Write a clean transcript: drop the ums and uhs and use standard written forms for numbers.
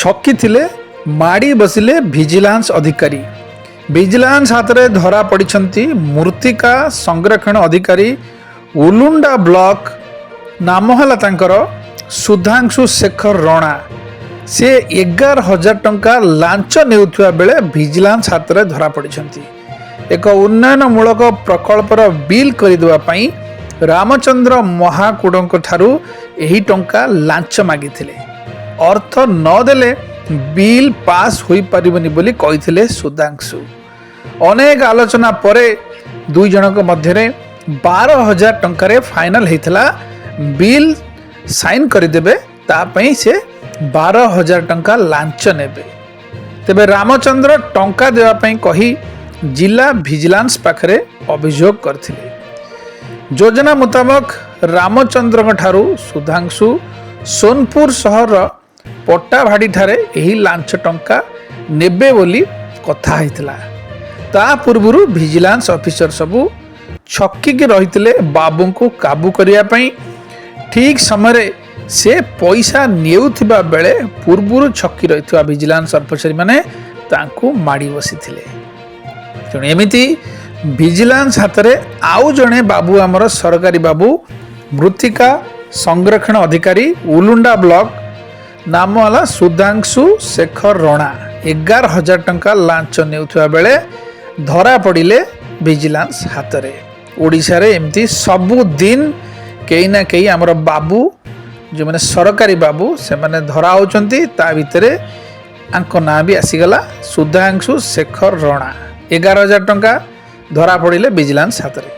छकी थिले माड़ी बसिले विजिलेंस अधिकारी। विजिलेंस हाथ में धरा पड़ी मूर्तिका संरक्षण अधिकारी उलुंडा ब्लॉक नाम है तांकर सुधांशु शेखर रणा। से 11,000 टंका लांच नेउथुआ बेले विजिलेंस हाथ में धरा पड़ी। एक उन्नयनमूलक प्रकल्पर बिल करदेवा पई रामचंद्र महाकूड़ों ठारू एही टंका लांच मागिथिले। अर्थ नदेले बिल पास होई परिबनी बोली कहिथिले सुधांशु। अनेक आलोचना परे दुई जनक मध्यरे 12,000 टंका फाइनल होता बिल साइन करदेवे तापई से 12,000 टंका लांच नेबे। तेबे रामचंद्र टंका देवाई कही जिला विजिलेंस पाखरे अभियोग करथिले। योजना मुताबक रामचंद्र ठारू सुधांशु सोनपुर सहर पट्टाभाड़ी ठारे एही लांच टंका नेबे बोली कथा हैतला। ता पूर्वरु विजिलेंस ऑफिसर सबू छक्की के रहितले बाबू को काबू करिया पई। ठीक समय से पैसा नेउथिबा बेले पूर्वरु छक्की रहितवा विजिलेंस ऑफिसर माने तांको माड़ी बसिथिले। तेणु एमिति विजिलेंस हाथ में आउ जड़े बाबू आमर सरकारी बाबू मृत्तिका संरक्षण अधिकारी उलुंडा ब्लॉक नाम है सुधांशु शेखर रणा 11,000 टंका लांच नेउथुआ बेले धरा पड़िले विजिलेंस हाथ में। ओडिशा रे एमती सबु दिन कई ना कई आमर बाबू जो मैंने सरकारी बाबू से माने धरा होचंती। ता भितरे आंको ना भी आसीगला सुधांशु शेखर रणा 11,000 टंका धरा पड़िले विजिलेंस हाथ में।